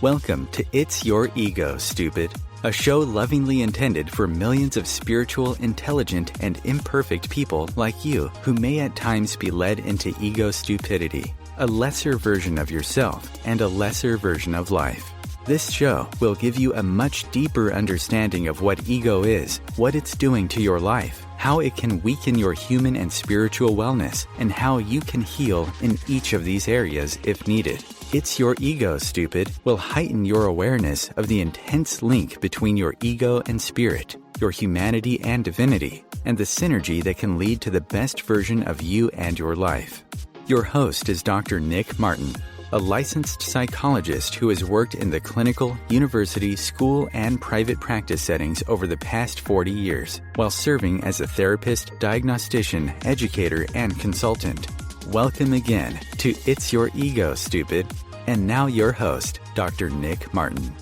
Welcome to It's Your Ego, Stupid, a show lovingly intended for millions of spiritual, intelligent, and imperfect people like you who may at times be led into ego stupidity, a lesser version of yourself and a lesser version of life. This show will give you a much deeper understanding of what ego is, what it's doing to your life, how it can weaken your human and spiritual wellness, and how you can heal in each of these areas if needed. It's Your Ego, Stupid will heighten your awareness of the intense link between your ego and spirit, your humanity and divinity, and the synergy that can lead to the best version of you and your life. Your host is Dr. Nick Martin, a licensed psychologist who has worked in the clinical, university, school, and private practice settings over the past 40 years, while serving as a therapist, diagnostician, educator, and consultant. Welcome again to It's Your Ego, Stupid. And now your host, Dr. Nick Martin.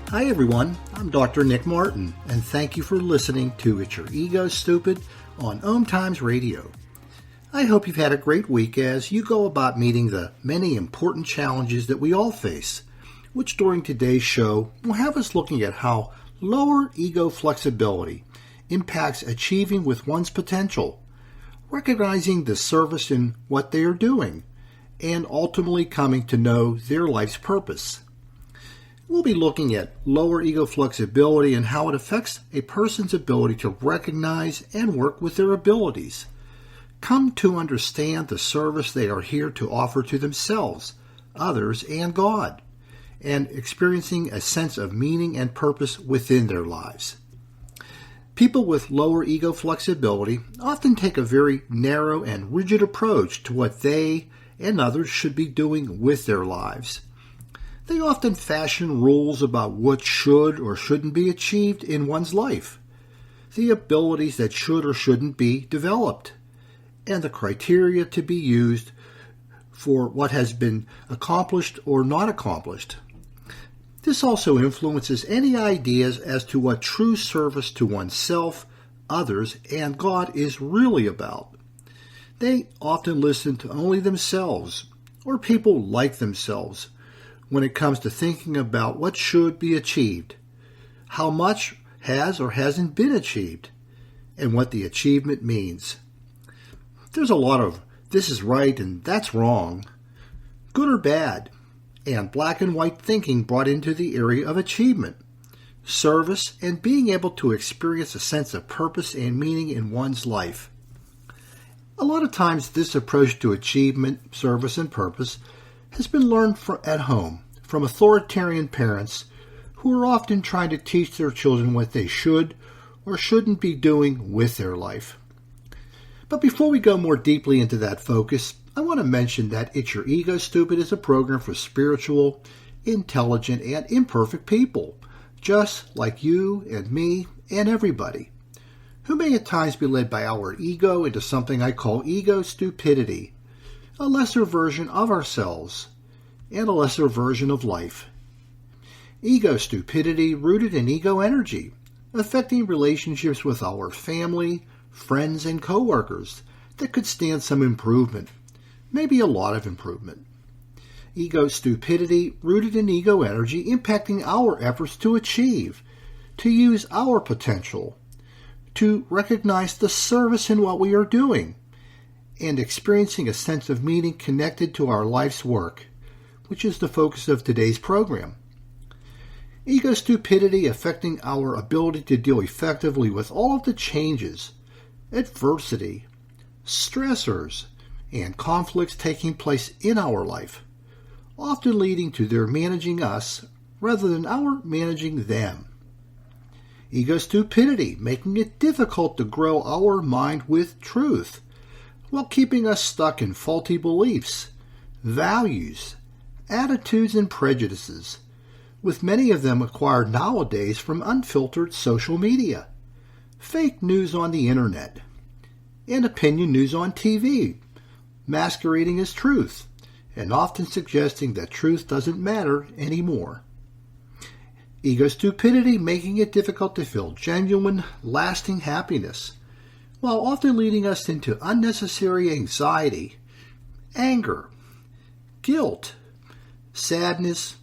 Hi everyone, I'm Dr. Nick Martin, and thank you for listening to It's Your Ego, Stupid on OMTimes Radio. I hope you've had a great week as you go about meeting the many important challenges that we all face, which during today's show will have us looking at how lower ego flexibility impacts achieving with one's potential, recognizing the service in what they are doing, and ultimately coming to know their life's purpose. We'll be looking at lower ego flexibility and how it affects a person's ability to recognize and work with their abilities, come to understand the service they are here to offer to themselves, others, and God, and experiencing a sense of meaning and purpose within their lives. People with lower ego flexibility often take a very narrow and rigid approach to what they and others should be doing with their lives. They often fashion rules about what should or shouldn't be achieved in one's life, the abilities that should or shouldn't be developed, and the criteria to be used for what has been accomplished or not accomplished. This also influences any ideas as to what true service to oneself, others, and God is really about. They often listen to only themselves or people like themselves when it comes to thinking about what should be achieved, how much has or hasn't been achieved, and what the achievement means. There's a lot of this is right and that's wrong, good or bad, and black and white thinking brought into the area of achievement, service, and being able to experience a sense of purpose and meaning in one's life. A lot of times this approach to achievement, service, and purpose has been learned at home from authoritarian parents who are often trying to teach their children what they should or shouldn't be doing with their life. But before we go more deeply into that focus, I want to mention that It's Your Ego, Stupid is a program for spiritual, intelligent, and imperfect people, just like you and me and everybody, who may at times be led by our ego into something I call ego stupidity, a lesser version of ourselves, and a lesser version of life. Ego stupidity rooted in ego energy, affecting relationships with our family, friends, and coworkers that could stand some improvement, maybe a lot of improvement. Ego stupidity rooted in ego energy impacting our efforts to achieve, to use our potential, to recognize the service in what we are doing, and experiencing a sense of meaning connected to our life's work, which is the focus of today's program. Ego stupidity affecting our ability to deal effectively with all of the changes, adversity, stressors, and conflicts taking place in our life, often leading to their managing us rather than our managing them. Ego stupidity, making it difficult to grow our mind with truth, while keeping us stuck in faulty beliefs, values, attitudes, and prejudices, with many of them acquired nowadays from unfiltered social media, fake news on the internet, and opinion news on TV, masquerading as truth, and often suggesting that truth doesn't matter anymore. Ego stupidity making it difficult to feel genuine, lasting happiness, while often leading us into unnecessary anxiety, anger, guilt, sadness,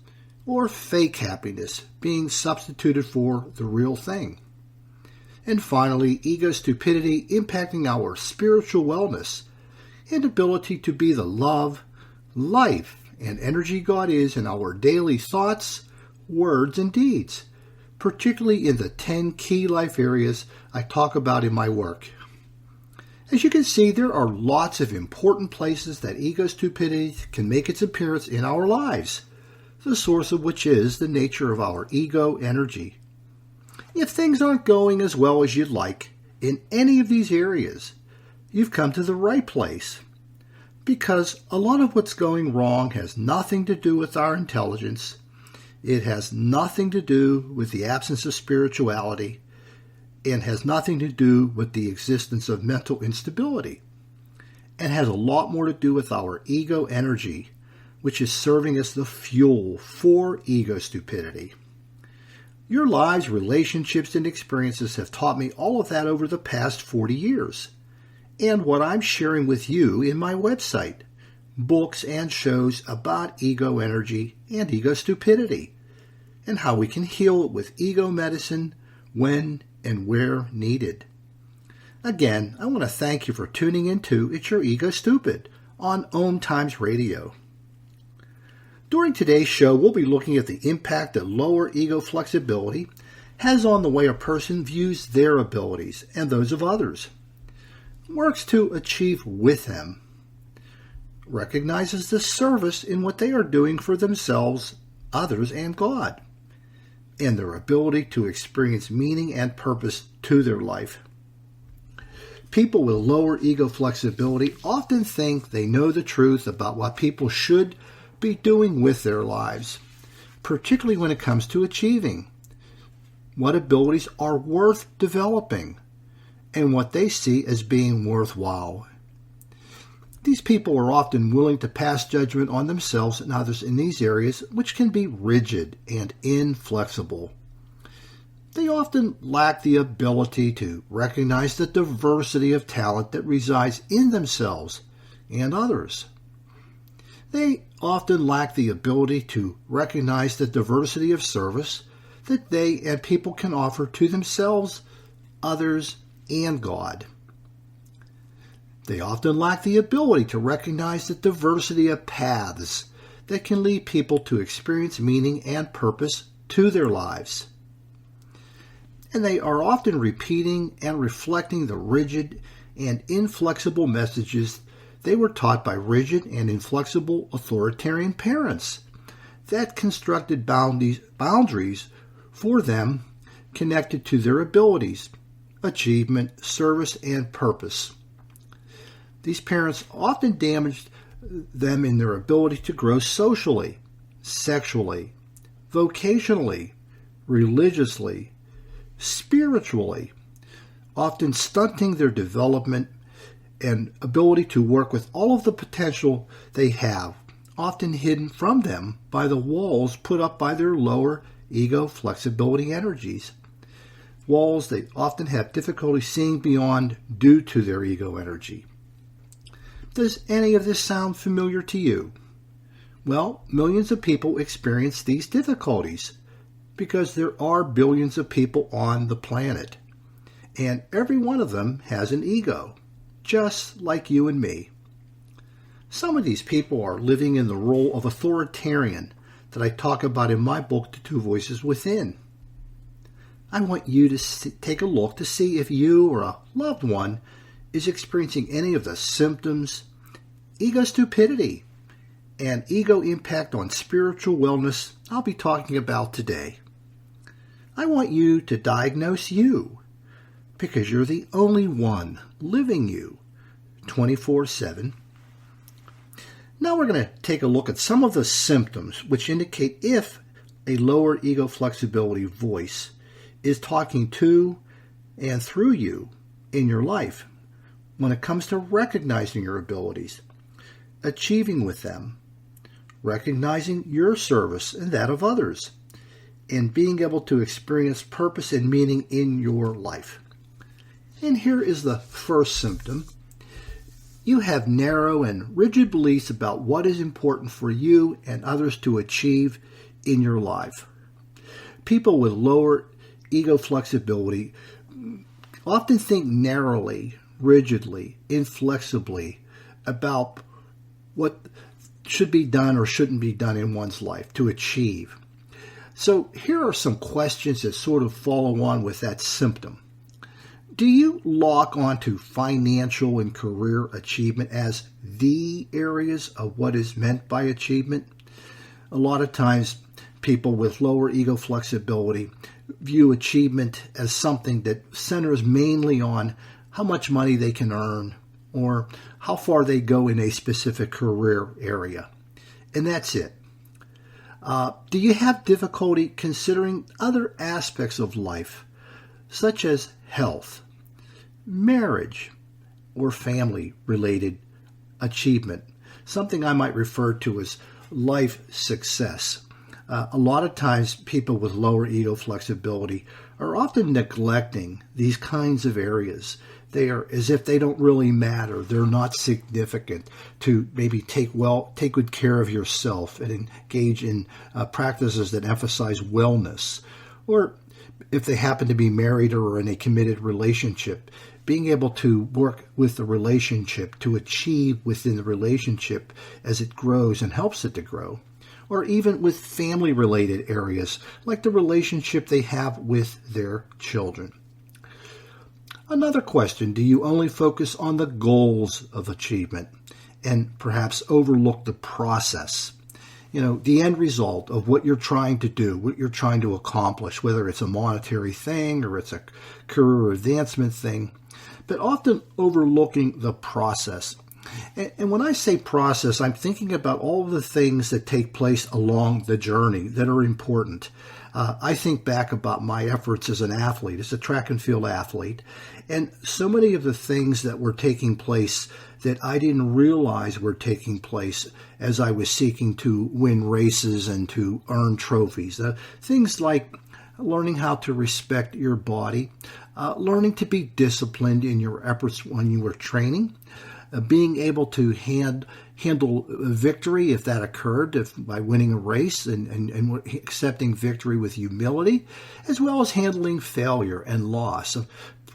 or fake happiness being substituted for the real thing. And finally, ego stupidity impacting our spiritual wellness and ability to be the love, life, and energy God is in our daily thoughts, words, and deeds, particularly in the 10 key life areas I talk about in my work. As you can see, there are lots of important places that ego stupidity can make its appearance in our lives, the source of which is the nature of our ego energy. If things aren't going as well as you'd like in any of these areas, you've come to the right place, because a lot of what's going wrong has nothing to do with our intelligence. It has nothing to do with the absence of spirituality, and has nothing to do with the existence of mental instability, and has a lot more to do with our ego energy, which is serving as the fuel for ego stupidity. Your lives, relationships, and experiences have taught me all of that over the past 40 years, and what I'm sharing with you in my website, books and shows about ego energy and ego stupidity, and how we can heal it with ego medicine when and where needed. Again, I want to thank you for tuning into It's Your Ego Stupid on OMTimes Radio. During today's show, we'll be looking at the impact that lower ego flexibility has on the way a person views their abilities and those of others, works to achieve with them, recognizes the service in what they are doing for themselves, others, and God, and their ability to experience meaning and purpose to their life. People with lower ego flexibility often think they know the truth about what people should be doing with their lives, particularly when it comes to achieving, what abilities are worth developing, and what they see as being worthwhile. These people are often willing to pass judgment on themselves and others in these areas, which can be rigid and inflexible. They often lack the ability to recognize the diversity of talent that resides in themselves and others. They often lack the ability to recognize the diversity of service that they and people can offer to themselves, others, and God. They often lack the ability to recognize the diversity of paths that can lead people to experience meaning and purpose to their lives. And they are often repeating and reflecting the rigid and inflexible messages they were taught by rigid and inflexible authoritarian parents that constructed boundaries for them connected to their abilities, achievement, service, and purpose. These parents often damaged them in their ability to grow socially, sexually, vocationally, religiously, spiritually, often stunting their development and ability to work with all of the potential they have, often hidden from them by the walls put up by their lower ego flexibility energies. Walls they often have difficulty seeing beyond due to their ego energy. Does any of this sound familiar to you? Well, millions of people experience these difficulties because there are billions of people on the planet, and every one of them has an ego, just like you and me. Some of these people are living in the role of authoritarian that I talk about in my book, The Two Voices Within. I want you to take a look to see if you or a loved one is experiencing any of the symptoms, ego stupidity, and ego impact on spiritual wellness I'll be talking about today. I want you to diagnose you, because you're the only one living you 24/7. Now we're going to take a look at some of the symptoms which indicate if a lower ego flexibility voice is talking to and through you in your life when it comes to recognizing your abilities, achieving with them, recognizing your service and that of others, and being able to experience purpose and meaning in your life. And here is the first symptom. You have narrow and rigid beliefs about what is important for you and others to achieve in your life. People with lower ego flexibility often think narrowly, rigidly, inflexibly about what should be done or shouldn't be done in one's life to achieve. So here are some questions that sort of follow on with that symptom. Do you lock onto financial and career achievement as the areas of what is meant by achievement? A lot of times people with lower ego flexibility view achievement as something that centers mainly on how much money they can earn or how far they go in a specific career area. And that's it. Do you have difficulty considering other aspects of life, such as health, marriage, or family-related achievement, something I might refer to as life success? A lot of times people with lower ego flexibility are often neglecting these kinds of areas. They are as if they don't really matter. They're not significant to maybe take good care of yourself and engage in practices that emphasize wellness. Or if they happen to be married or are in a committed relationship, being able to work with the relationship to achieve within the relationship as it grows and helps it to grow. Or even with family-related areas like the relationship they have with their children. Another question, do you only focus on the goals of achievement and perhaps overlook the process? The end result of what you're trying to do, what you're trying to accomplish, whether it's a monetary thing or it's a career advancement thing, but often overlooking the process. And when I say process, I'm thinking about all of the things that take place along the journey that are important. I think back about my efforts as an athlete, as a track and field athlete, and so many of the things that were taking place that I didn't realize were taking place as I was seeking to win races and to earn trophies. Things like learning how to respect your body, learning to be disciplined in your efforts when you were training, being able to handle victory if that occurred, by winning a race and accepting victory with humility, as well as handling failure and loss. An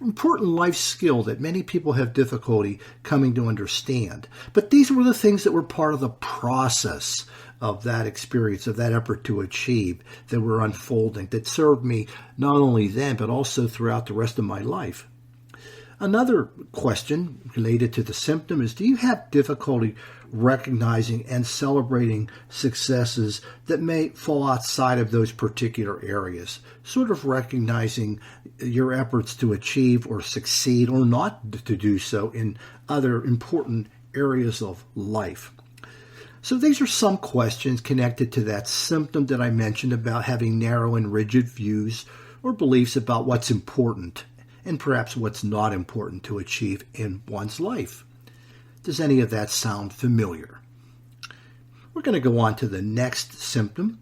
important life skill that many people have difficulty coming to understand. But these were the things that were part of the process of that experience, of that effort to achieve, that were unfolding, that served me not only then, but also throughout the rest of my life. Another question related to the symptom is, do you have difficulty recognizing and celebrating successes that may fall outside of those particular areas? Sort of recognizing your efforts to achieve or succeed or not to do so in other important areas of life. So these are some questions connected to that symptom that I mentioned about having narrow and rigid views or beliefs about what's important and perhaps what's not important to achieve in one's life. Does any of that sound familiar? We're going to go on to the next symptom.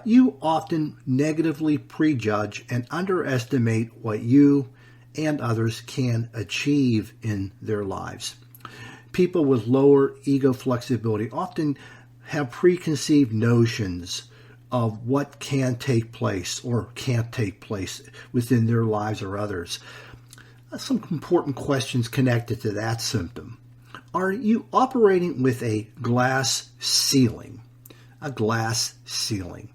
You often negatively prejudge and underestimate what you and others can achieve in their lives. People with lower ego flexibility often have preconceived notions of what can take place or can't take place within their lives or others. Some important questions connected to that symptom. Are you operating with a glass ceiling? A glass ceiling,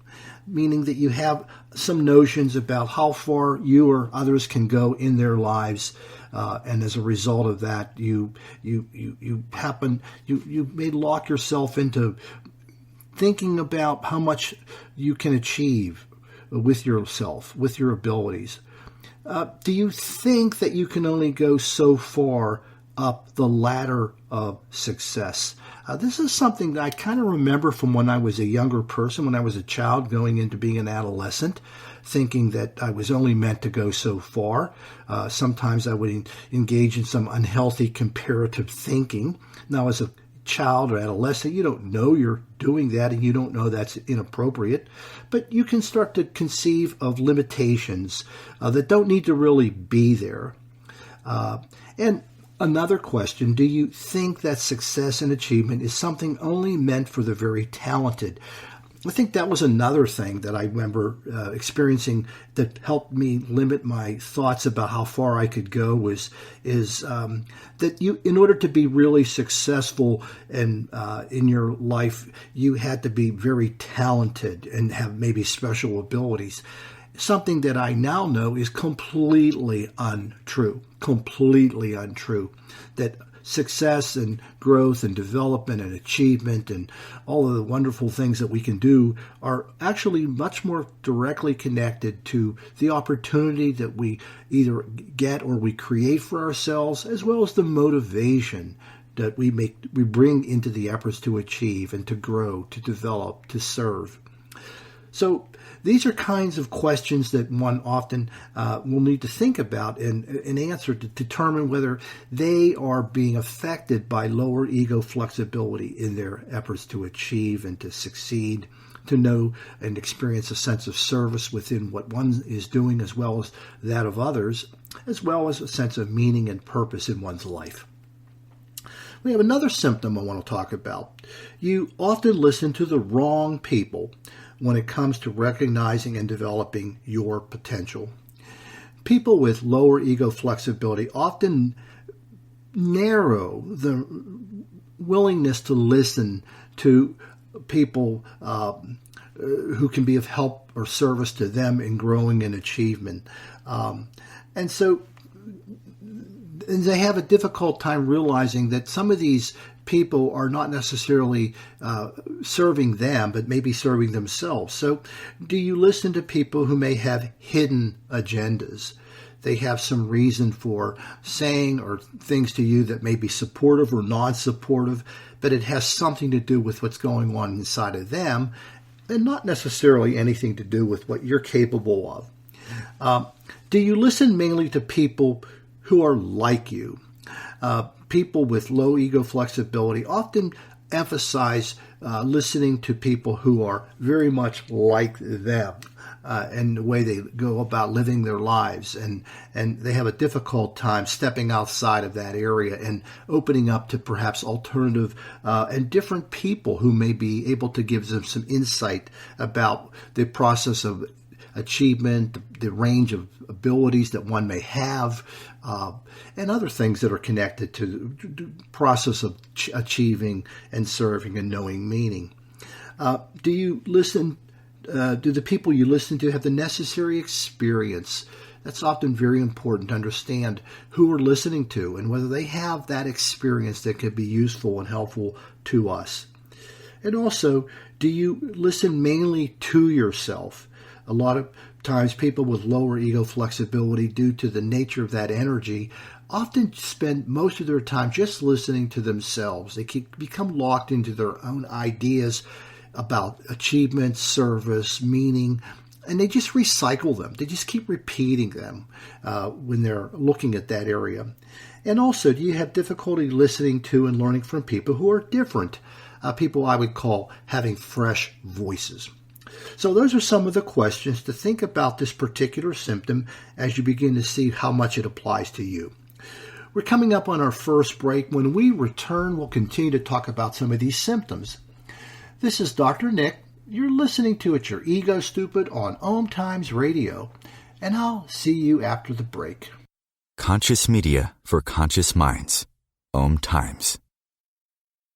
meaning that you have some notions about how far you or others can go in their lives, and as a result of that, you may lock yourself into thinking about how much you can achieve with yourself, with your abilities. Do you think that you can only go so far up the ladder of success? This is something that I kind of remember from when I was a younger person, when I was a child going into being an adolescent, thinking that I was only meant to go so far. Sometimes I would engage in some unhealthy comparative thinking. Now, as a child or adolescent, you don't know you're doing that and you don't know that's inappropriate, but you can start to conceive of limitations that don't need to really be there. And another question, do you think that success and achievement is something only meant for the very talented? I think that was another thing that I remember experiencing that helped me limit my thoughts about how far I could go is that you, in order to be really successful in your life, you had to be very talented and have maybe special abilities. Something that I now know is completely untrue. That success and growth and development and achievement and all of the wonderful things that we can do are actually much more directly connected to the opportunity that we either get or we create for ourselves, as well as the motivation that we bring into the efforts to achieve and to grow, to develop, to serve. So these are kinds of questions that one often will need to think about and answer to determine whether they are being affected by lower ego flexibility in their efforts to achieve and to succeed, to know and experience a sense of service within what one is doing as well as that of others, as well as a sense of meaning and purpose in one's life. We have another symptom I want to talk about. You often listen to the wrong people when it comes to recognizing and developing your potential. People with lower ego flexibility often narrow the willingness to listen to people who can be of help or service to them in growing and achievement. And they have a difficult time realizing that some of these people are not necessarily serving them, but maybe serving themselves. So do you listen to people who may have hidden agendas? They have some reason for saying or things to you that may be supportive or non-supportive, but it has something to do with what's going on inside of them and not necessarily anything to do with what you're capable of. Do you listen mainly to people who are like you? People with low ego flexibility often emphasize listening to people who are very much like them and the way they go about living their lives. And they have a difficult time stepping outside of that area and opening up to perhaps alternative and different people who may be able to give them some insight about the process of achievement, the range of abilities that one may have, and other things that are connected to the process of achieving and serving and knowing meaning. Do you listen? Do the people you listen to have the necessary experience? That's often very important to understand who we're listening to and whether they have that experience that could be useful and helpful to us. And also, do you listen mainly to yourself? A lot of times people with lower ego flexibility, due to the nature of that energy, often spend most of their time just listening to themselves. They become locked into their own ideas about achievement, service, meaning, and they just recycle them. They just keep repeating them when they're looking at that area. And also, do you have difficulty listening to and learning from people who are different? People I would call having fresh voices. So those are some of the questions to think about this particular symptom as you begin to see how much it applies to you. We're coming up on our first break. When we return, we'll continue to talk about some of these symptoms. This is Dr. Nick. You're listening to It's Your Ego Stupid on OMTimes Radio, and I'll see you after the break. Conscious media for conscious minds. OMTimes.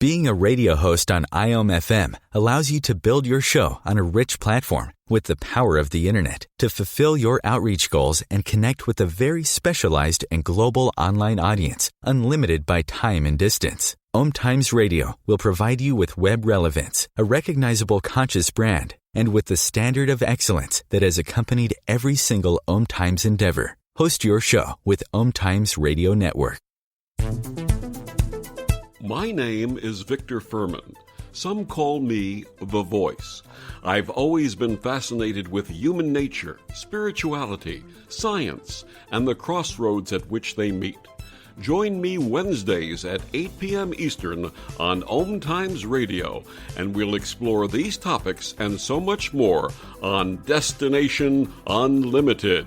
Being a radio host on IOM FM allows you to build your show on a rich platform with the power of the internet to fulfill your outreach goals and connect with a very specialized and global online audience, unlimited by time and distance. OMTimes Radio will provide you with web relevance, a recognizable conscious brand, and with the standard of excellence that has accompanied every single OMTimes endeavor. Host your show with OMTimes Radio Network. My name is Victor Furman. Some call me The Voice. I've always been fascinated with human nature, spirituality, science, and the crossroads at which they meet. Join me Wednesdays at 8 p.m. Eastern on OMTimes Radio, and we'll explore these topics and so much more on Destination Unlimited.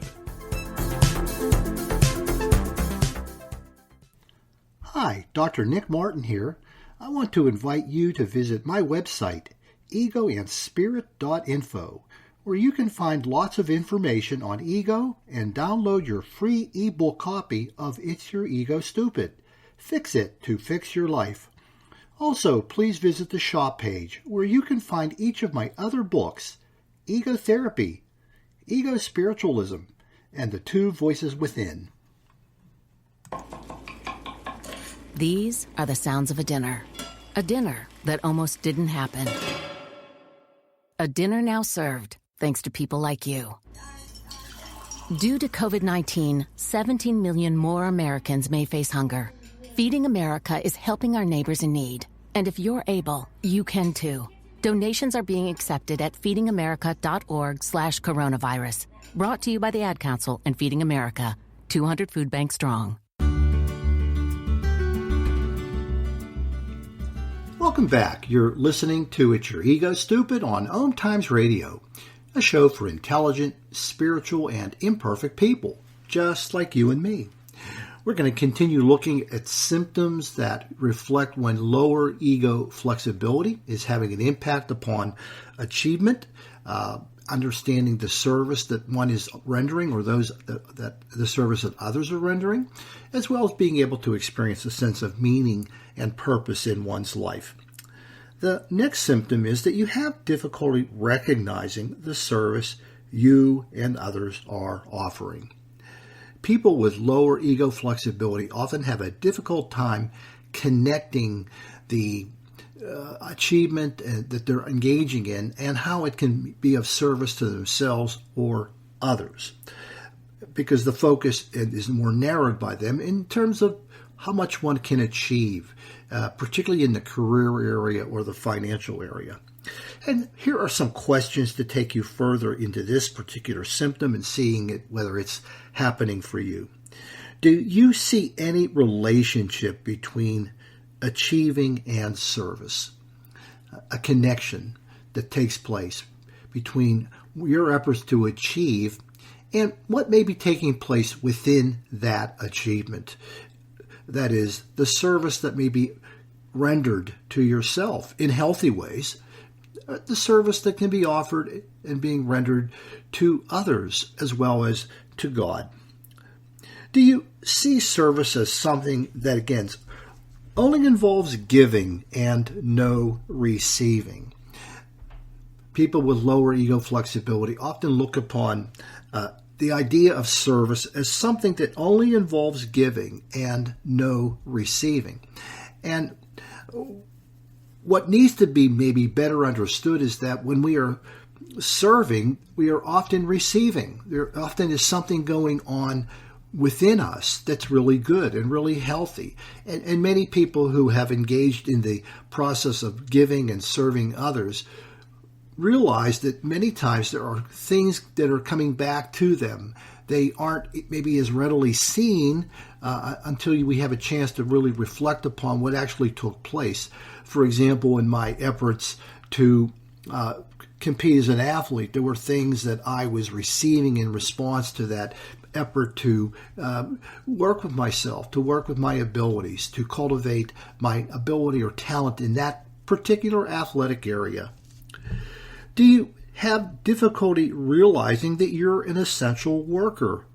Hi, Dr. Nick Martin here. I want to invite you to visit my website, egoandspirit.info, where you can find lots of information on ego and download your free ebook copy of It's Your Ego Stupid. Fix it to fix your life. Also, please visit the shop page where you can find each of my other books, Ego Therapy, Ego Spiritualism, and The Two Voices Within. These are the sounds of a dinner that almost didn't happen. A dinner now served, thanks to people like you. Due to COVID-19, 17 million more Americans may face hunger. Feeding America is helping our neighbors in need. And if you're able, you can too. Donations are being accepted at feedingamerica.org/coronavirus. Brought to you by the Ad Council and Feeding America, 200 food banks strong. Welcome back. You're listening to It's Your Ego Stupid on OMTimes Radio, a show for intelligent, spiritual, and imperfect people, just like you and me. We're going to continue looking at symptoms that reflect when lower ego flexibility is having an impact upon achievement, understanding the service that one is rendering or that the service that others are rendering, as well as being able to experience a sense of meaning and purpose in one's life. The next symptom is that you have difficulty recognizing the service you and others are offering. People with lower ego flexibility often have a difficult time connecting the achievement that they're engaging in and how it can be of service to themselves or others, because the focus is more narrowed by them in terms of how much one can achieve, particularly in the career area or the financial area. And here are some questions to take you further into this particular symptom and seeing it, whether it's happening for you. Do you see any relationship between achieving and service? A connection that takes place between your efforts to achieve and what may be taking place within that achievement. That is, the service that may be rendered to yourself in healthy ways, the service that can be offered and being rendered to others as well as to God. Do you see service as something that, again, only involves giving and no receiving? People with lower ego flexibility often look upon the idea of service as something that only involves giving and no receiving. And what needs to be maybe better understood is that when we are serving, we are often receiving. There often is something going on within us that's really good and really healthy. And many people who have engaged in the process of giving and serving others realize that many times there are things that are coming back to them. They aren't maybe as readily seen until we have a chance to really reflect upon what actually took place. For example, in my efforts to compete as an athlete, there were things that I was receiving in response to that effort to work with myself, to work with my abilities, to cultivate my ability or talent in that particular athletic area. Do you have difficulty realizing that you're an essential worker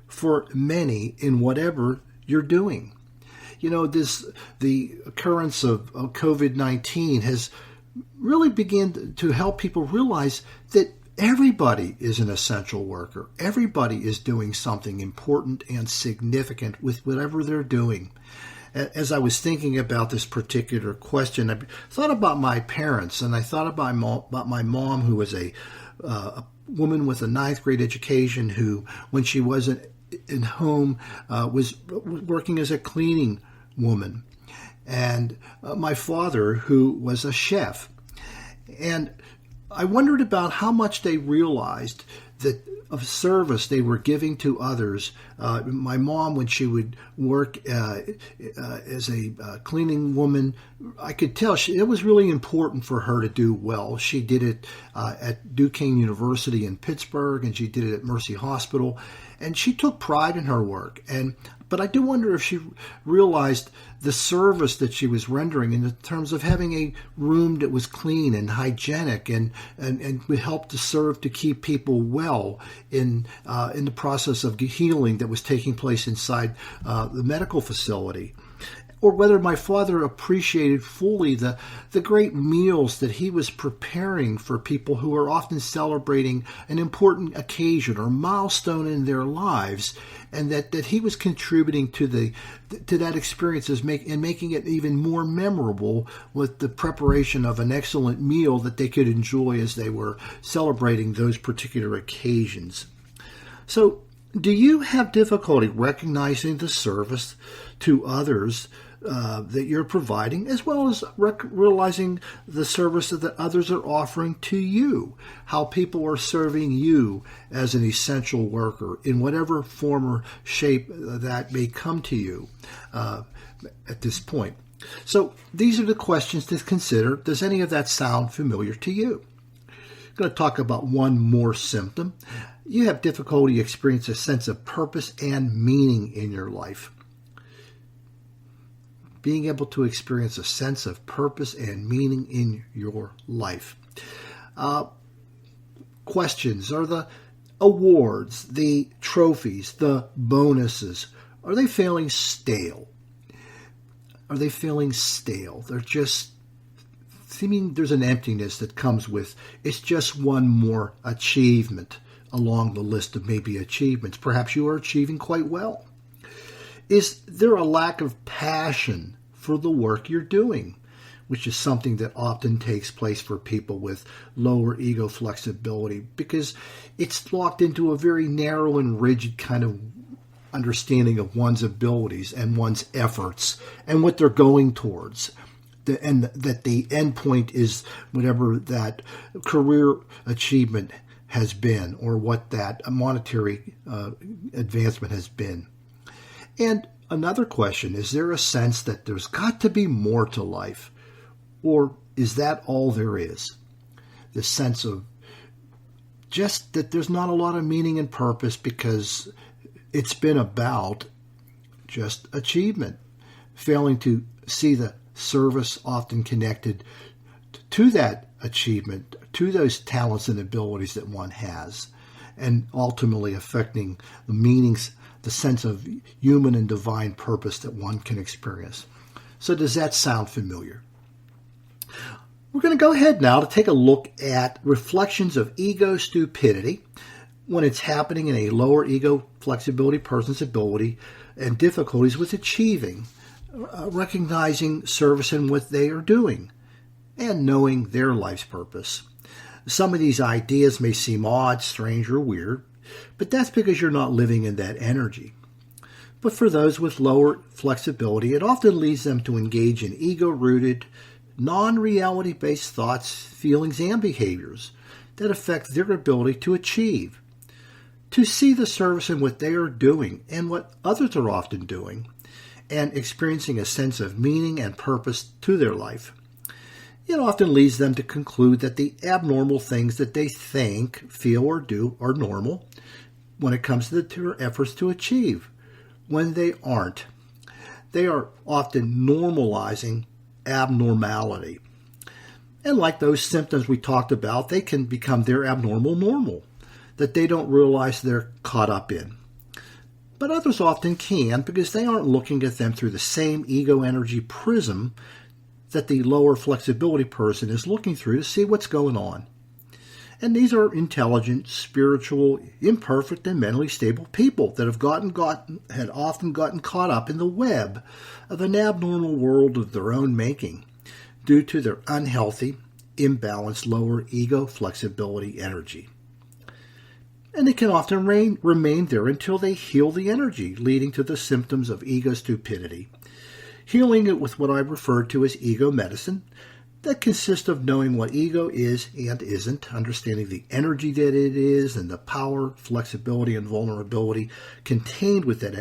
for many in whatever you're doing? You know, the occurrence of COVID-19 has really begun to help people realize that everybody is an essential worker. Everybody is doing something important and significant with whatever they're doing. As I was thinking about this particular question, I thought about my parents, and I thought about my mom, who was a woman with a 9th grade education, who, when she wasn't in home, was working as a cleaning woman, and my father, who was a chef. And I wondered about how much they realized that of service they were giving to others. My mom, when she would work as a cleaning woman, I could tell it was really important for her to do well. She did it at Duquesne University in Pittsburgh, and she did it at Mercy Hospital, and she took pride in her work. But I do wonder if she realized the service that she was rendering in terms of having a room that was clean and hygienic and would help to serve to keep people well in the process of healing that was taking place inside the medical facility. Or whether my father appreciated fully the great meals that he was preparing for people who are often celebrating an important occasion or milestone in their lives, and that he was contributing to that experience and making it even more memorable with the preparation of an excellent meal that they could enjoy as they were celebrating those particular occasions. So, do you have difficulty recognizing the service to others that you're providing, as well as realizing the service that others are offering to you, how people are serving you as an essential worker in whatever form or shape that may come to you at this point? So these are the questions to consider. Does any of that sound familiar to you? I'm going to talk about one more symptom. You have difficulty experiencing a sense of purpose and meaning in your life. Being able to experience a sense of purpose and meaning in your life. Questions are the awards, the trophies, the bonuses. Are they feeling stale? Are they feeling stale? They're just seeming there's an emptiness that comes with it's just one more achievement along the list of maybe achievements. Perhaps you are achieving quite well. Is there a lack of passion for the work you're doing, which is something that often takes place for people with lower ego flexibility because it's locked into a very narrow and rigid kind of understanding of one's abilities and one's efforts and what they're going towards. And that the end point is whatever that career achievement has been or what that monetary advancement has been. And another question, is there a sense that there's got to be more to life? Or is that all there is? The sense of just that there's not a lot of meaning and purpose because it's been about just achievement, failing to see the service often connected to that achievement, to those talents and abilities that one has, and ultimately affecting the meanings, the sense of human and divine purpose that one can experience. So does that sound familiar? We're going to go ahead now to take a look at reflections of ego stupidity when it's happening in a lower ego flexibility person's ability and difficulties with achieving, recognizing service in what they are doing, and knowing their life's purpose. Some of these ideas may seem odd, strange, or weird, but that's because you're not living in that energy. But for those with lower flexibility, it often leads them to engage in ego-rooted, non-reality-based thoughts, feelings, and behaviors that affect their ability to achieve, to see the service in what they are doing and what others are often doing, and experiencing a sense of meaning and purpose to their life. It often leads them to conclude that the abnormal things that they think, feel, or do are normal when it comes to their efforts to achieve, when they aren't. They are often normalizing abnormality. And like those symptoms we talked about, they can become their abnormal normal that they don't realize they're caught up in. But others often can because they aren't looking at them through the same ego energy prism that the lower flexibility person is looking through to see what's going on. And these are intelligent, spiritual, imperfect, and mentally stable people that had often gotten caught up in the web of an abnormal world of their own making due to their unhealthy, imbalanced lower ego flexibility energy. And they can often remain there until they heal the energy, leading to the symptoms of ego stupidity. Healing it with what I refer to as ego medicine that consists of knowing what ego is and isn't, understanding the energy that it is and the power, flexibility, and vulnerability contained within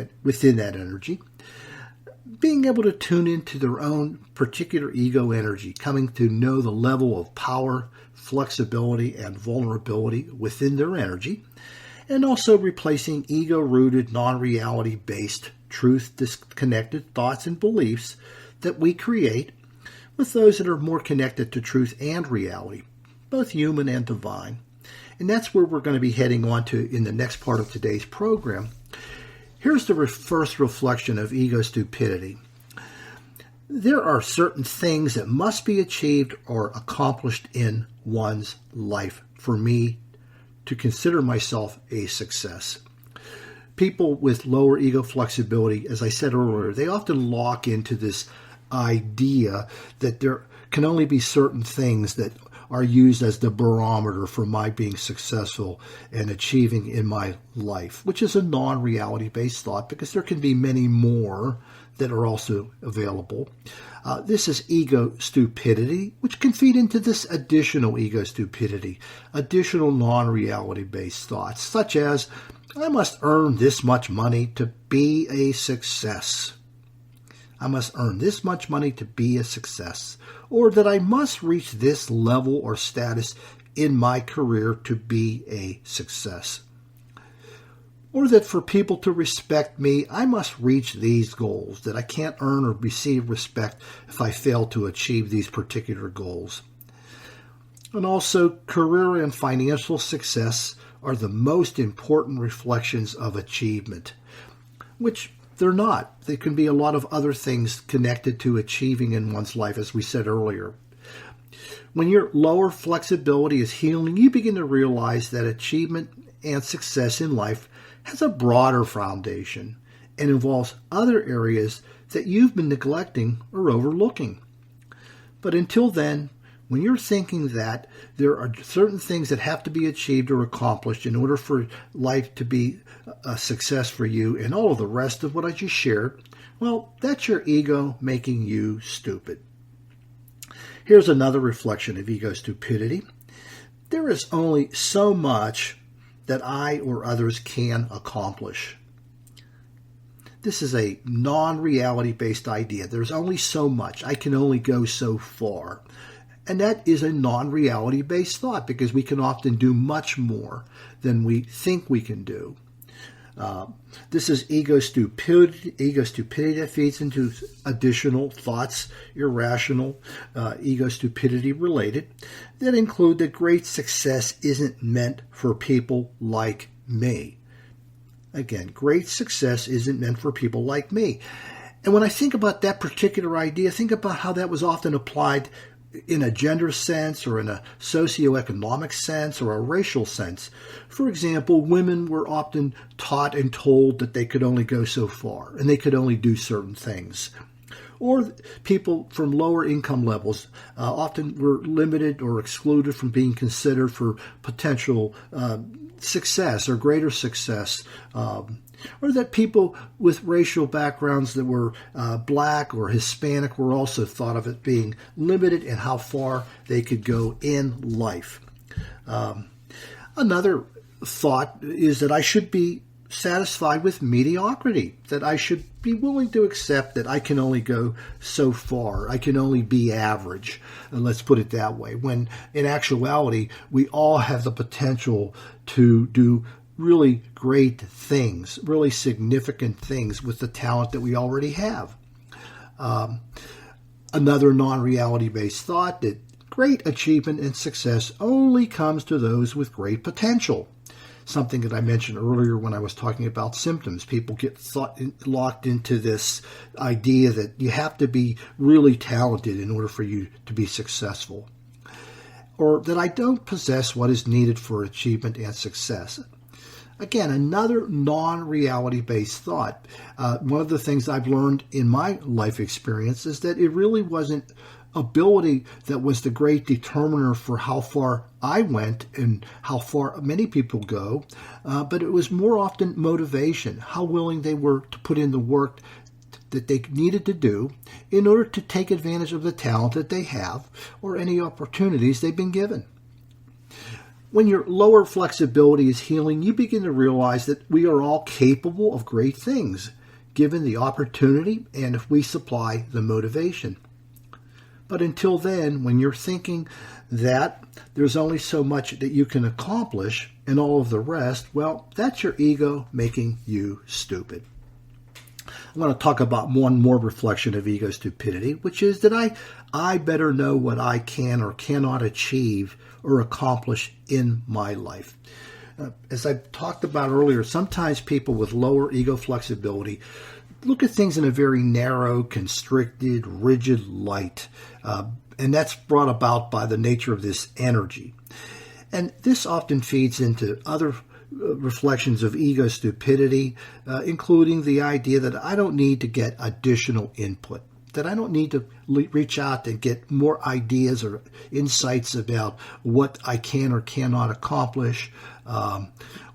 that energy, being able to tune into their own particular ego energy, coming to know the level of power, flexibility, and vulnerability within their energy, and also replacing ego-rooted, non-reality-based, truth-disconnected thoughts and beliefs that we create with those that are more connected to truth and reality, both human and divine. And that's where we're going to be heading on to in the next part of today's program. Here's the first reflection of ego stupidity. There are certain things that must be achieved or accomplished in one's life for me to consider myself a success. People with lower ego flexibility, as I said earlier, they often lock into this idea that there can only be certain things that are used as the barometer for my being successful and achieving in my life, which is a non-reality based thought because there can be many more that are also available. This is ego stupidity, which can feed into this additional ego stupidity, additional non-reality based thoughts, such as, I must earn this much money to be a success. I must earn this much money to be a success, or that I must reach this level or status in my career to be a success, or that for people to respect me, I must reach these goals, that I can't earn or receive respect if I fail to achieve these particular goals. And also, career and financial success are the most important reflections of achievement, which they're not. There can be a lot of other things connected to achieving in one's life, as we said earlier. When your lower flexibility is healing, you begin to realize that achievement and success in life has a broader foundation and involves other areas that you've been neglecting or overlooking. But until then, when you're thinking that there are certain things that have to be achieved or accomplished in order for life to be a success for you and all of the rest of what I just shared, well, that's your ego making you stupid. Here's another reflection of ego stupidity. There is only so much that I or others can accomplish. This is a non-reality based idea. There's only so much. I can only go so far. And that is a non-reality based thought because we can often do much more than we think we can do. This is ego stupidity that feeds into additional thoughts, irrational, ego stupidity related, that include that great success isn't meant for people like me. Again, great success isn't meant for people like me. And when I think about that particular idea, think about how that was often applied in a gender sense or in a socioeconomic sense or a racial sense. For example, women were often taught and told that they could only go so far and they could only do certain things. Or people from lower income levels often were limited or excluded from being considered for potential success or greater success. Or that people with racial backgrounds that were black or Hispanic were also thought of as being limited in how far they could go in life. Another thought is that I should be satisfied with mediocrity, that I should be willing to accept that I can only go so far, I can only be average, and let's put it that way, when in actuality we all have the potential to do really great things, really significant things with the talent that we already have. Another non-reality based thought that great achievement and success only comes to those with great potential. Something that I mentioned earlier when I was talking about symptoms. People get locked into this idea that you have to be really talented in order for you to be successful. Or that I don't possess what is needed for achievement and success. Again, another non-reality based thought. One of the things I've learned in my life experience is that it really wasn't ability that was the great determiner for how far I went and how far many people go, but it was more often motivation, how willing they were to put in the work that they needed to do in order to take advantage of the talent that they have or any opportunities they've been given. When your lower flexibility is healing, you begin to realize that we are all capable of great things, given the opportunity and if we supply the motivation. But until then, when you're thinking that there's only so much that you can accomplish and all of the rest, well, that's your ego making you stupid. I want to talk about one more reflection of ego stupidity, which is that I better know what I can or cannot achieve or accomplish in my life. As I talked about earlier, sometimes people with lower ego flexibility look at things in a very narrow, constricted, rigid light. And that's brought about by the nature of this energy. And this often feeds into other reflections of ego stupidity, including the idea that I don't need to get additional input, that I don't need to reach out and get more ideas or insights about what I can or cannot accomplish,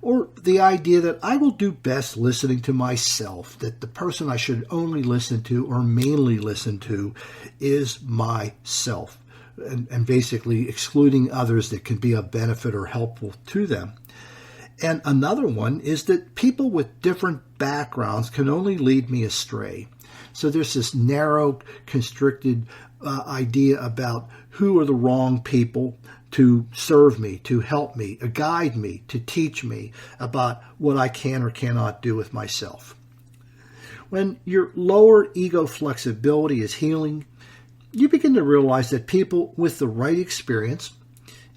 or the idea that I will do best listening to myself, that the person I should only listen to or mainly listen to is myself, and basically excluding others that can be of benefit or helpful to them. And another one is that people with different backgrounds can only lead me astray. So there's this narrow, constricted idea about who are the wrong people to serve me, to help me, guide me, to teach me about what I can or cannot do with myself. When your lower ego flexibility is healing, you begin to realize that people with the right experience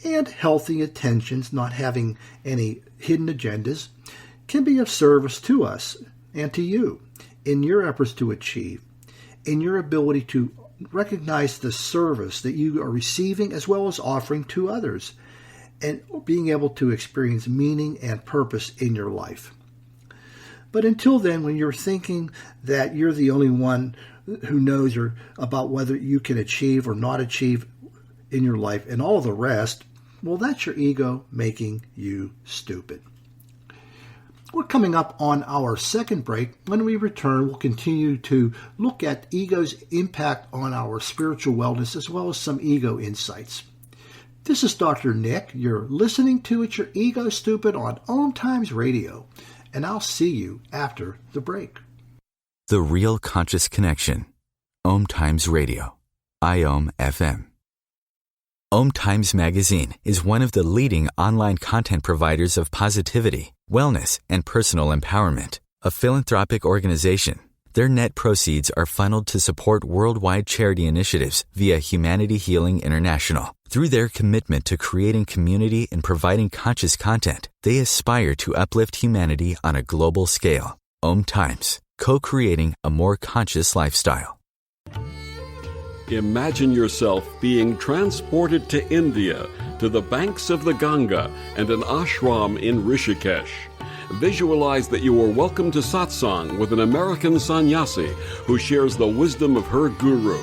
and healthy intentions, not having any hidden agendas, can be of service to us and to you in your efforts to achieve, in your ability to recognize the service that you are receiving as well as offering to others, and being able to experience meaning and purpose in your life. But until then, when you're thinking that you're the only one who knows or about whether you can achieve or not achieve in your life and all the rest, well, that's your ego making you stupid. We're coming up on our second break. When we return, we'll continue to look at ego's impact on our spiritual wellness as well as some ego insights. This is Dr. Nick. You're listening to It's Your Ego Stupid on OMTimes Radio, and I'll see you after the break. The Real Conscious Connection. OMTimes Radio. IOM FM. OMTimes Magazine is one of the leading online content providers of positivity, wellness, and personal empowerment. A philanthropic organization, their net proceeds are funneled to support worldwide charity initiatives via Humanity Healing International. Through their commitment to creating community and providing conscious content, they aspire to uplift humanity on a global scale. OMTimes, co-creating a more conscious lifestyle. Imagine yourself being transported to India, to the banks of the Ganga and an ashram in Rishikesh. Visualize that you are welcome to satsang with an American sannyasi who shares the wisdom of her guru.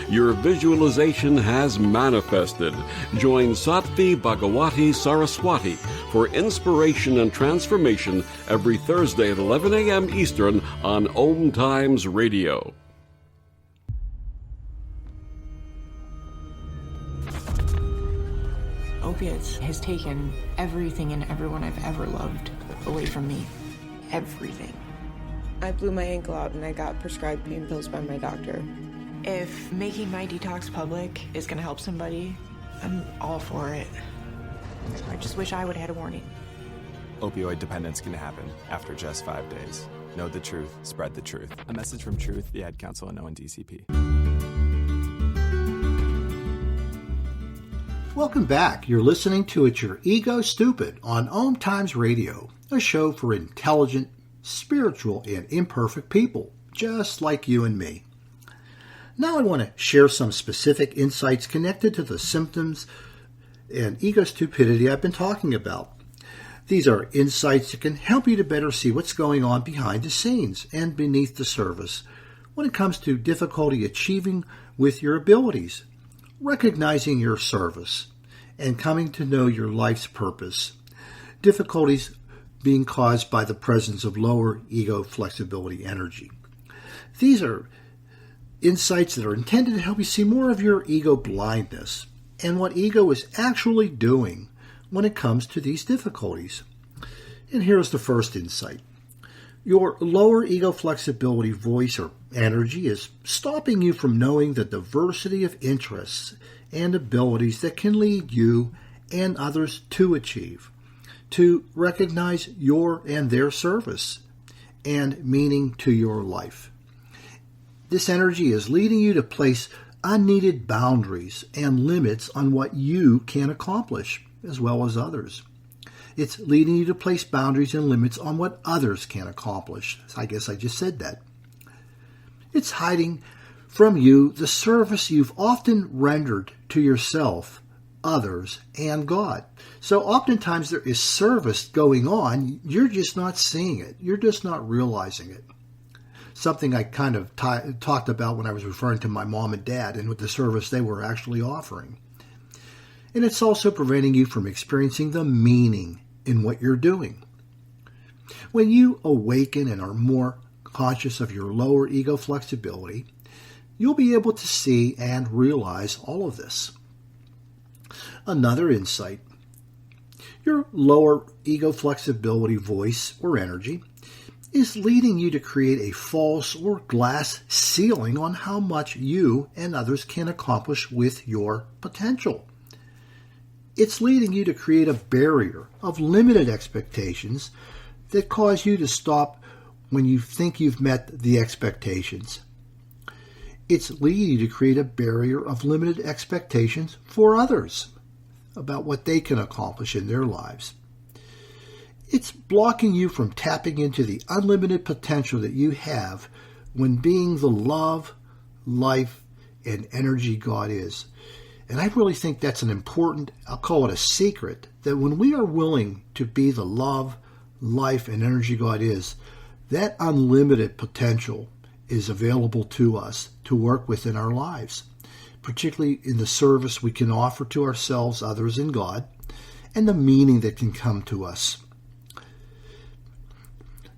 Your visualization has manifested. Join Sattvi Bhagawati Saraswati for inspiration and transformation every Thursday at 11 a.m. Eastern on OMTimes Radio. Opiates has taken everything and everyone I've ever loved away from me. Everything. I blew my ankle out and I got prescribed pain pills by my doctor. If making my detox public is gonna help somebody, I'm all for it. I just wish I would have had a warning. Opioid dependence can happen after just 5 days. Know the truth, spread the truth. A message from Truth, the Ad Council, and ONDCP. Welcome back. You're listening to It's Your Ego Stupid on OMTimes Radio, a show for intelligent, spiritual, and imperfect people, just like you and me. Now I want to share some specific insights connected to the symptoms and ego stupidity I've been talking about. These are insights that can help you to better see what's going on behind the scenes and beneath the surface when it comes to difficulty achieving with your abilities, recognizing your service, and coming to know your life's purpose. Difficulties being caused by the presence of lower ego flexibility energy. These are insights that are intended to help you see more of your ego blindness and what ego is actually doing when it comes to these difficulties. And here's the first insight. Your lower ego flexibility voice or energy is stopping you from knowing the diversity of interests and abilities that can lead you and others to achieve, to recognize your and their service and meaning to your life. This energy is leading you to place unneeded boundaries and limits on what you can accomplish, as well as others. It's leading you to place boundaries and limits on what others can accomplish. I guess I just said that. It's hiding from you the service you've often rendered to yourself, others, and God. So oftentimes there is service going on. You're just not seeing it. You're just not realizing it. Something I kind of talked about when I was referring to my mom and dad and with the service they were actually offering. And it's also preventing you from experiencing the meaning in what you're doing. When you awaken and are more conscious of your lower ego flexibility, you'll be able to see and realize all of this. Another insight. Your lower ego flexibility voice or energy is leading you to create a false or glass ceiling on how much you and others can accomplish with your potential. It's leading you to create a barrier of limited expectations that cause you to stop when you think you've met the expectations. It's leading you to create a barrier of limited expectations for others about what they can accomplish in their lives. It's blocking you from tapping into the unlimited potential that you have when being the love, life, and energy God is. And I really think that's an important, I'll call it a secret, that when we are willing to be the love, life, and energy God is, that unlimited potential is available to us to work with in our lives, particularly in the service we can offer to ourselves, others, and God, and the meaning that can come to us.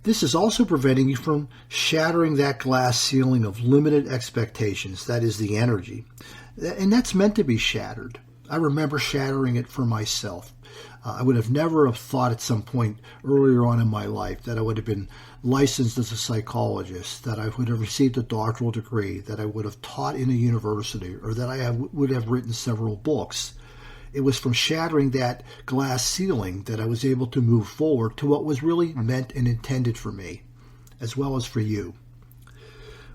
This is also preventing you from shattering that glass ceiling of limited expectations, that is the energy. And that's meant to be shattered. I remember shattering it for myself. I would have never have thought at some point earlier on in my life that I would have been licensed as a psychologist, that I would have received a doctoral degree, that I would have taught in a university, or that I would have written several books. It was from shattering that glass ceiling that I was able to move forward to what was really meant and intended for me, as well as for you.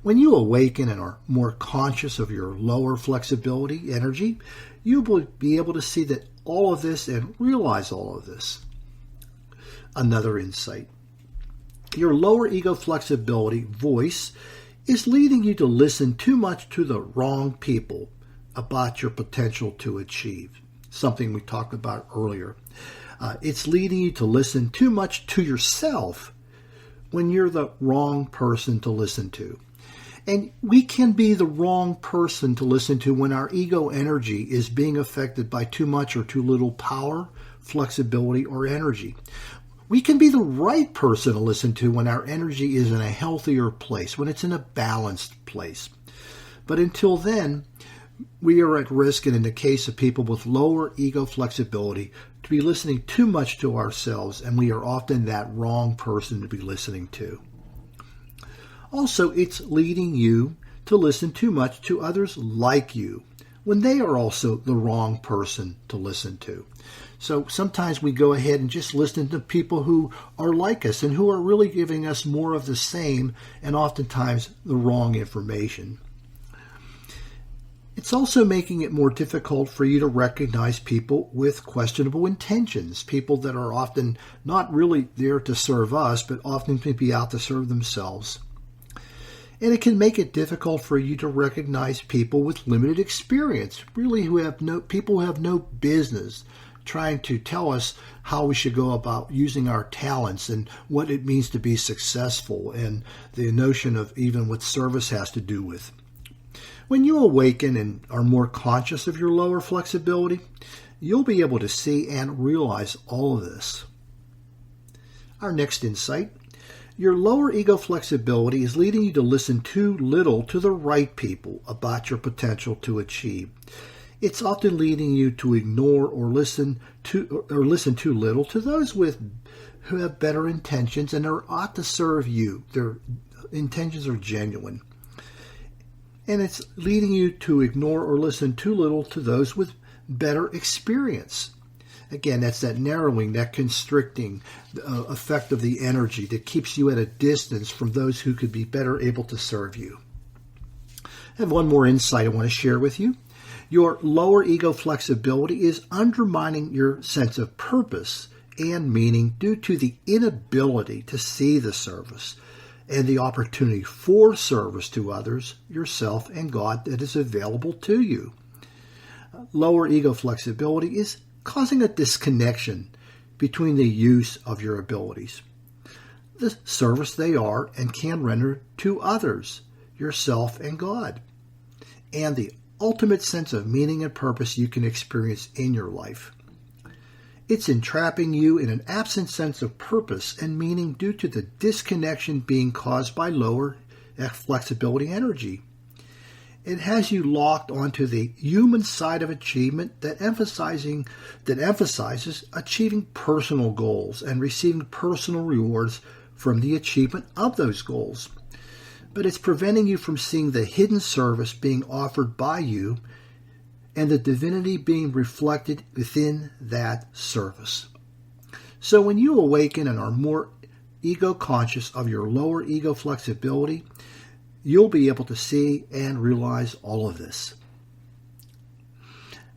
When you awaken and are more conscious of your lower flexibility energy, you will be able to see that all of this and realize all of this. Another insight. Your lower ego flexibility voice is leading you to listen too much to the wrong people about your potential to achieve. Something we talked about earlier. It's leading you to listen too much to yourself when you're the wrong person to listen to. And we can be the wrong person to listen to when our ego energy is being affected by too much or too little power, flexibility, or energy. We can be the right person to listen to when our energy is in a healthier place, when it's in a balanced place. But until then, we are at risk, and in the case of people with lower ego flexibility, to be listening too much to ourselves, and we are often that wrong person to be listening to. Also, it's leading you to listen too much to others like you when they are also the wrong person to listen to. So sometimes we go ahead and just listen to people who are like us and who are really giving us more of the same and oftentimes the wrong information. It's also making it more difficult for you to recognize people with questionable intentions, people that are often not really there to serve us, but often can be out to serve themselves. And it can make it difficult for you to recognize people with limited experience, really people who have no business trying to tell us how we should go about using our talents and what it means to be successful and the notion of even what service has to do with. When you awaken and are more conscious of your lower flexibility, you'll be able to see and realize all of this. Our next insight. Your lower ego flexibility is leading you to listen too little to the right people about your potential to achieve. It's often leading you to ignore or listen too little to those who have better intentions and are ought to serve you. Their intentions are genuine. And it's leading you to ignore or listen too little to those with better experience. Again, that's that narrowing, that constricting effect of the energy that keeps you at a distance from those who could be better able to serve you. I have one more insight I want to share with you. Your lower ego flexibility is undermining your sense of purpose and meaning due to the inability to see the service and the opportunity for service to others, yourself, and God that is available to you. Lower ego flexibility is causing a disconnection between the use of your abilities, the service they are and can render to others, yourself, and God, and the ultimate sense of meaning and purpose you can experience in your life. It's entrapping you in an absent sense of purpose and meaning due to the disconnection being caused by lower flexibility energy. It has you locked onto the human side of achievement that emphasizes achieving personal goals and receiving personal rewards from the achievement of those goals. But it's preventing you from seeing the hidden service being offered by you and the divinity being reflected within that service. So when you awaken and are more ego conscious of your lower ego flexibility, you'll be able to see and realize all of this.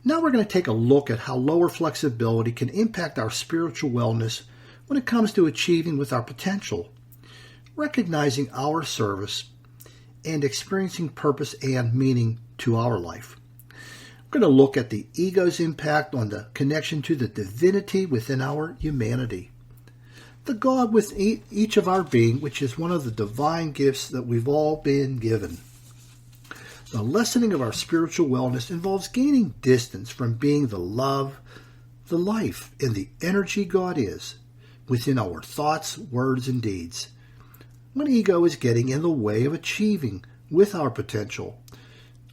Now we're going to take a look at how lower flexibility can impact our spiritual wellness when it comes to achieving with our potential, recognizing our service, and experiencing purpose and meaning to our life. We're going to look at the ego's impact on the connection to the divinity within our humanity. The God within each of our being, which is one of the divine gifts that we've all been given. The lessening of our spiritual wellness involves gaining distance from being the love, the life, and the energy God is within our thoughts, words, and deeds. When ego is getting in the way of achieving with our potential,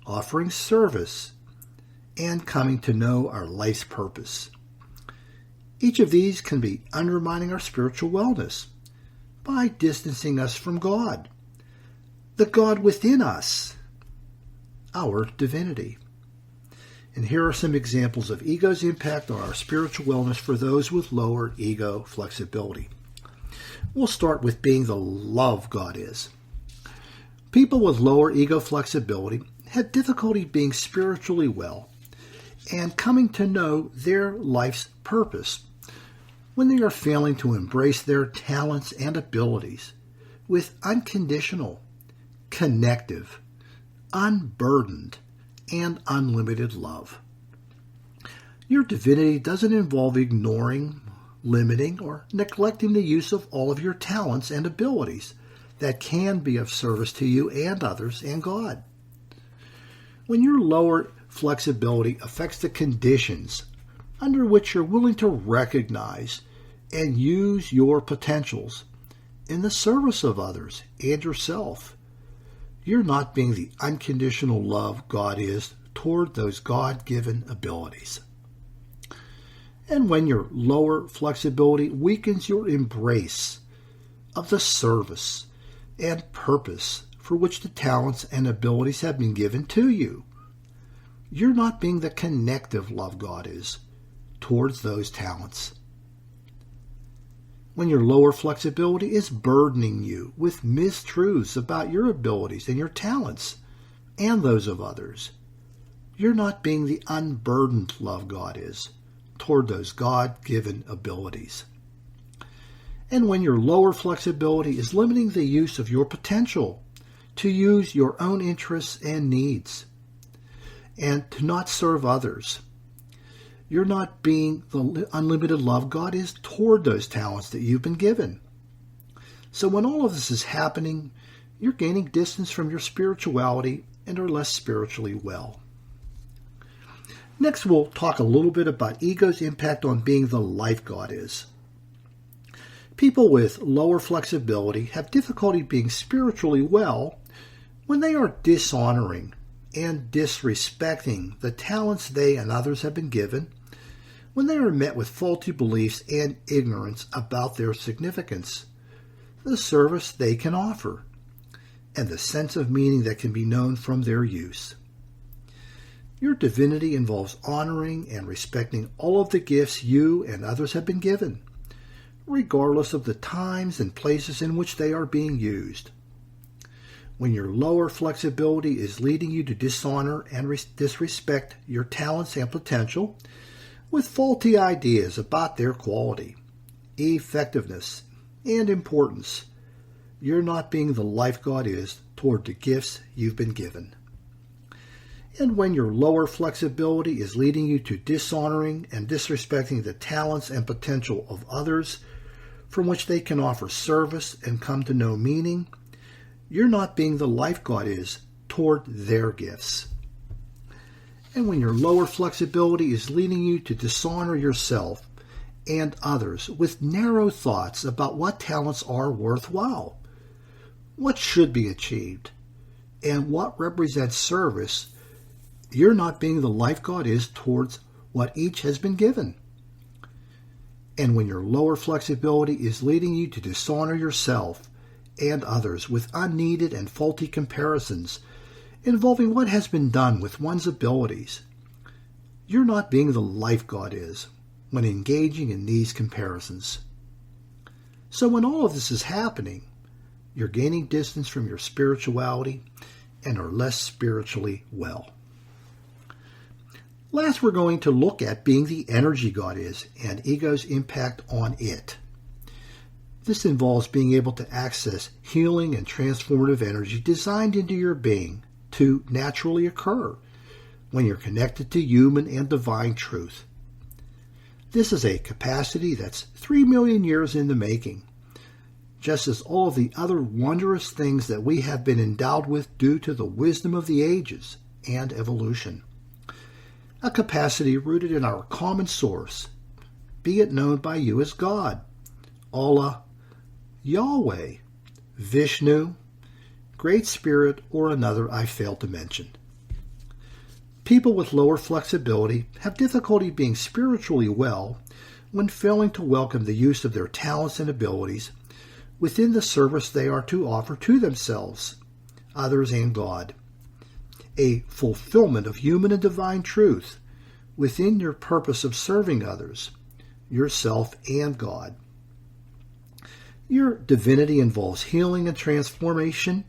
offering service, and coming to know our life's purpose. Each of these can be undermining our spiritual wellness by distancing us from God, the God within us, our divinity. And here are some examples of ego's impact on our spiritual wellness for those with lower ego flexibility. We'll start with being the love God is. People with lower ego flexibility have difficulty being spiritually well and coming to know their life's purpose when they are failing to embrace their talents and abilities with unconditional, connective, unburdened, and unlimited love. Your divinity doesn't involve ignoring, limiting, or neglecting the use of all of your talents and abilities that can be of service to you and others and God. When your lower flexibility affects the conditions under which you're willing to recognize and use your potentials in the service of others and yourself, you're not being the unconditional love God is toward those God-given abilities. And when your lower flexibility weakens your embrace of the service and purpose for which the talents and abilities have been given to you, you're not being the connective love God is towards those talents. When your lower flexibility is burdening you with mistruths about your abilities and your talents and those of others, you're not being the unburdened love God is toward those God-given abilities. And when your lower flexibility is limiting the use of your potential to use your own interests and needs and to not serve others, you're not being the unlimited love God is toward those talents that you've been given. So when all of this is happening, you're gaining distance from your spirituality and are less spiritually well. Next, we'll talk a little bit about ego's impact on being the life God is. People with lower flexibility have difficulty being spiritually well when they are dishonoring and disrespecting the talents they and others have been given, when they are met with faulty beliefs and ignorance about their significance, the service they can offer, and the sense of meaning that can be known from their use. Your divinity involves honoring and respecting all of the gifts you and others have been given, regardless of the times and places in which they are being used. When your lower flexibility is leading you to dishonor and disrespect your talents and potential with faulty ideas about their quality, effectiveness, and importance, you're not being the life God is toward the gifts you've been given. And when your lower flexibility is leading you to dishonoring and disrespecting the talents and potential of others from which they can offer service and come to know meaning, you're not being the life God is toward their gifts. And when your lower flexibility is leading you to dishonor yourself and others with narrow thoughts about what talents are worthwhile, what should be achieved, and what represents service, you're not being the life God is towards what each has been given. And when your lower flexibility is leading you to dishonor yourself and others with unneeded and faulty comparisons involving what has been done with one's abilities, you're not being the life God is when engaging in these comparisons. So when all of this is happening, you're gaining distance from your spirituality and are less spiritually well. Last, we're going to look at being the energy God is and ego's impact on it. This involves being able to access healing and transformative energy designed into your being to naturally occur when you're connected to human and divine truth. This is a capacity that's 3 million years in the making, just as all of the other wondrous things that we have been endowed with due to the wisdom of the ages and evolution. A capacity rooted in our common source, be it known by you as God, Allah, Yahweh, Vishnu, Great Spirit, or another I failed to mention. People with lower flexibility have difficulty being spiritually well when failing to welcome the use of their talents and abilities within the service they are to offer to themselves, others, and God. A fulfillment of human and divine truth within your purpose of serving others, yourself, and God. Your divinity involves healing and transformation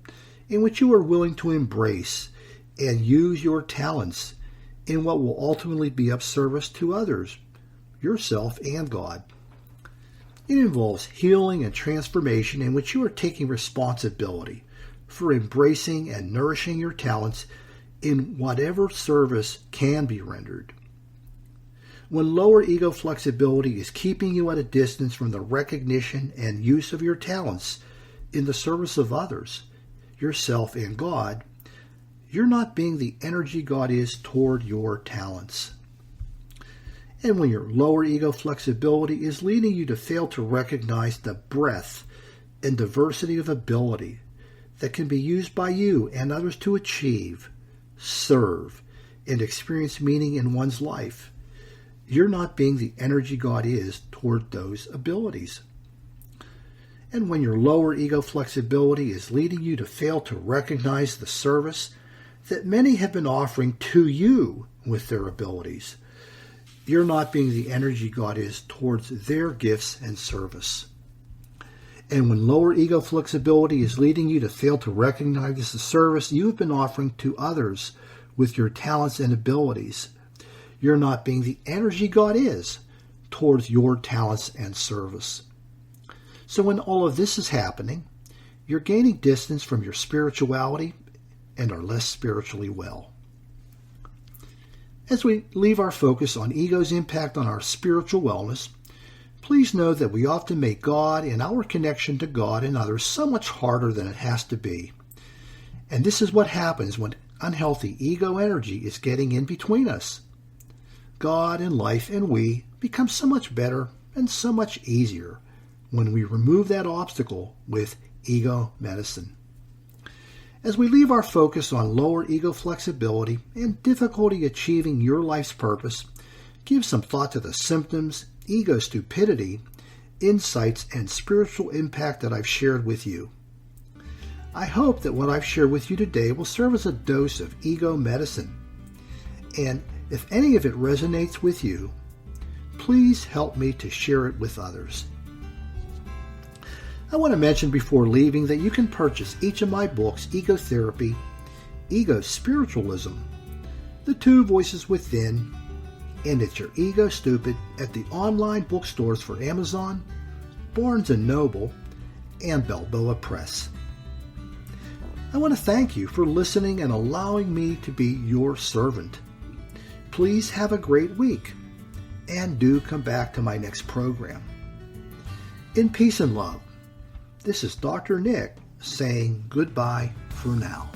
in which you are willing to embrace and use your talents in what will ultimately be of service to others, yourself, and God. It involves healing and transformation in which you are taking responsibility for embracing and nourishing your talents in whatever service can be rendered. When lower ego flexibility is keeping you at a distance from the recognition and use of your talents in the service of others, yourself, and God, you're not being the energy God is toward your talents. And when your lower ego flexibility is leading you to fail to recognize the breadth and diversity of ability that can be used by you and others to achieve, serve, and experience meaning in one's life, you're not being the energy God is toward those abilities. And when your lower ego flexibility is leading you to fail to recognize the service that many have been offering to you with their abilities, you're not being the energy God is towards their gifts and service. And when lower ego flexibility is leading you to fail to recognize the service you have been offering to others with your talents and abilities, you're not being the energy God is towards your talents and service. So when all of this is happening, you're gaining distance from your spirituality and are less spiritually well. As we leave our focus on ego's impact on our spiritual wellness, please know that we often make God and our connection to God and others so much harder than it has to be. And this is what happens when unhealthy ego energy is getting in between us. God and life and we become so much better and so much easier when we remove that obstacle with ego medicine. As we leave our focus on lower ego flexibility and difficulty achieving your life's purpose, give some thought to the symptoms, ego stupidity, insights, and spiritual impact that I've shared with you. I hope that what I've shared with you today will serve as a dose of ego medicine. And if any of it resonates with you, please help me to share it with others. I want to mention before leaving that you can purchase each of my books, Ego Therapy, Ego Spiritualism, The Two Voices Within, and It's Your Ego Stupid at the online bookstores for Amazon, Barnes & Noble, and Balboa Press. I want to thank you for listening and allowing me to be your servant. Please have a great week, and do come back to my next program. In peace and love, this is Dr. Nick saying goodbye for now.